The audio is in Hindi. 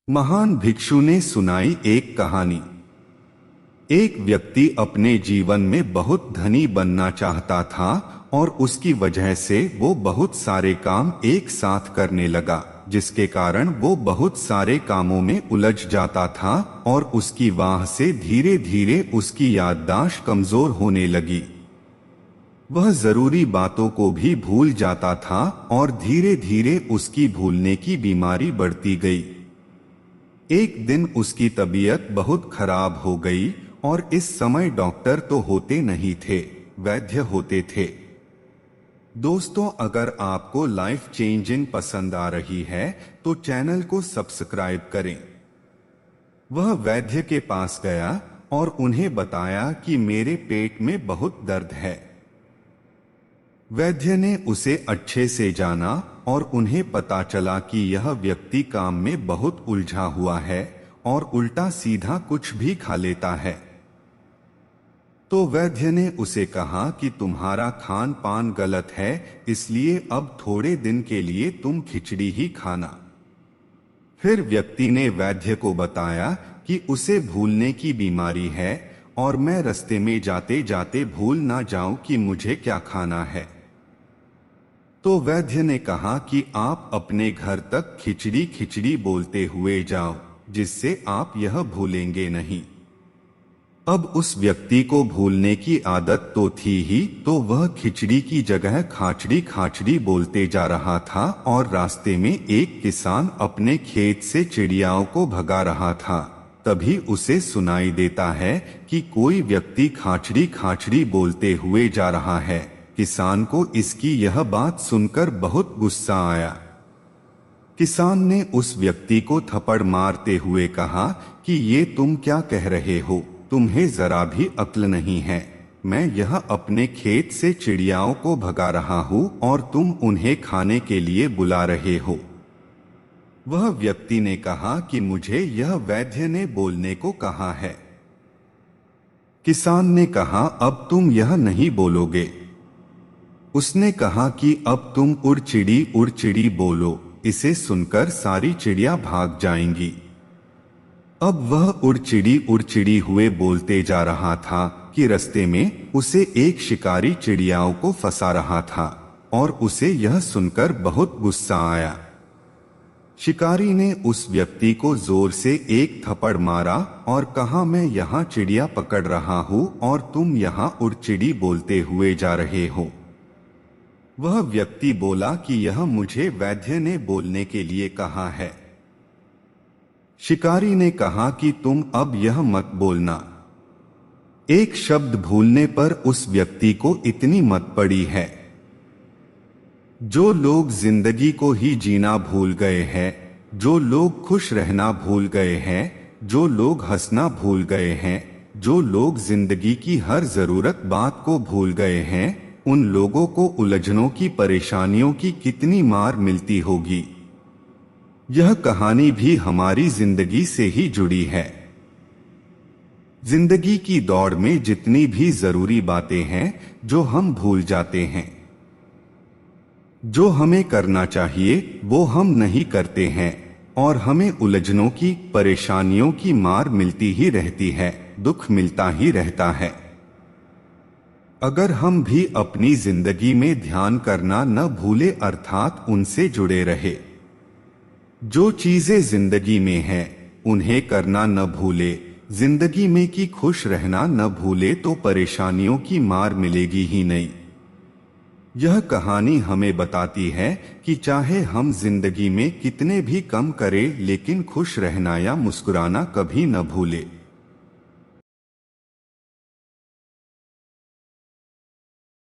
महान भिक्षु ने सुनाई एक कहानी। एक व्यक्ति अपने जीवन में बहुत धनी बनना चाहता था और उसकी वजह से वो बहुत सारे काम एक साथ करने लगा, जिसके कारण वो बहुत सारे कामों में उलझ जाता था और उसकी वाह से धीरे धीरे उसकी याददाश्त कमजोर होने लगी। वह जरूरी बातों को भी भूल जाता था और धीरे धीरे उसकी भूलने की बीमारी बढ़ती गई। एक दिन उसकी तबीयत बहुत खराब हो गई और इस समय डॉक्टर तो होते नहीं थे, वैद्य होते थे। दोस्तों, अगर आपको लाइफ चेंजिंग पसंद आ रही है तो चैनल को सब्सक्राइब करें। वह वैद्य के पास गया और उन्हें बताया कि मेरे पेट में बहुत दर्द है। वैद्य ने उसे अच्छे से जाना और उन्हें पता चला कि यह व्यक्ति काम में बहुत उलझा हुआ है और उल्टा सीधा कुछ भी खा लेता है। तो वैद्य ने उसे कहा कि तुम्हारा खान पान गलत है, इसलिए अब थोड़े दिन के लिए तुम खिचड़ी ही खाना। फिर व्यक्ति ने वैद्य को बताया कि उसे भूलने की बीमारी है और मैं रास्ते में जाते जाते भूल ना जाऊं कि मुझे क्या खाना है। तो वैद्य ने कहा कि आप अपने घर तक खिचड़ी खिचड़ी बोलते हुए जाओ, जिससे आप यह भूलेंगे नहीं। अब उस व्यक्ति को भूलने की आदत तो थी ही, तो वह खिचड़ी की जगह खाचड़ी खाचड़ी बोलते जा रहा था और रास्ते में एक किसान अपने खेत से चिड़ियाओं को भगा रहा था। तभी उसे सुनाई देता है कि कोई व्यक्ति खाचड़ी खाचड़ी बोलते हुए जा रहा है। किसान को इसकी यह बात सुनकर बहुत गुस्सा आया। किसान ने उस व्यक्ति को थप्पड़ मारते हुए कहा कि ये तुम क्या कह रहे हो, तुम्हें जरा भी अक्ल नहीं है। मैं यह अपने खेत से चिड़ियाओं को भगा रहा हूँ और तुम उन्हें खाने के लिए बुला रहे हो। वह व्यक्ति ने कहा कि मुझे यह वैद्य ने बोलने को कहा है। किसान ने कहा, अब तुम यह नहीं बोलोगे। उसने कहा कि अब तुम उड़ चिड़ी बोलो। इसे सुनकर सारी चिड़िया भाग जाएंगी। अब वह उड़ चिड़ी हुए बोलते जा रहा था कि रास्ते में उसे एक शिकारी चिड़ियाओं को फंसा रहा था और उसे यह सुनकर बहुत गुस्सा आया। शिकारी ने उस व्यक्ति को जोर से एक थप्पड़ मारा और कहा, मैं यहाँ चिड़िया पकड़ रहा हूँ और तुम यहाँ उड़ चिड़ी बोलते हुए जा रहे हो। वह व्यक्ति बोला कि यह मुझे वैद्य ने बोलने के लिए कहा है। शिकारी ने कहा कि तुम अब यह मत बोलना। एक शब्द भूलने पर उस व्यक्ति को इतनी मत पड़ी है। जो लोग जिंदगी को ही जीना भूल गए हैं, जो लोग खुश रहना भूल गए हैं, जो लोग हंसना भूल गए हैं, जो लोग जिंदगी की हर जरूरत बात को भूल गए हैं, उन लोगों को उलझनों की परेशानियों की कितनी मार मिलती होगी। यह कहानी भी हमारी जिंदगी से ही जुड़ी है। जिंदगी की दौड़ में जितनी भी जरूरी बातें हैं जो हम भूल जाते हैं, जो हमें करना चाहिए वो हम नहीं करते हैं और हमें उलझनों की परेशानियों की मार मिलती ही रहती है, दुख मिलता ही रहता है। अगर हम भी अपनी जिंदगी में ध्यान करना न भूले, अर्थात उनसे जुड़े रहे, जो चीजें जिंदगी में हैं उन्हें करना न भूले, जिंदगी में की खुश रहना न भूले, तो परेशानियों की मार मिलेगी ही नहीं। यह कहानी हमें बताती है कि चाहे हम जिंदगी में कितने भी कम करें, लेकिन खुश रहना या मुस्कुराना कभी न भूले।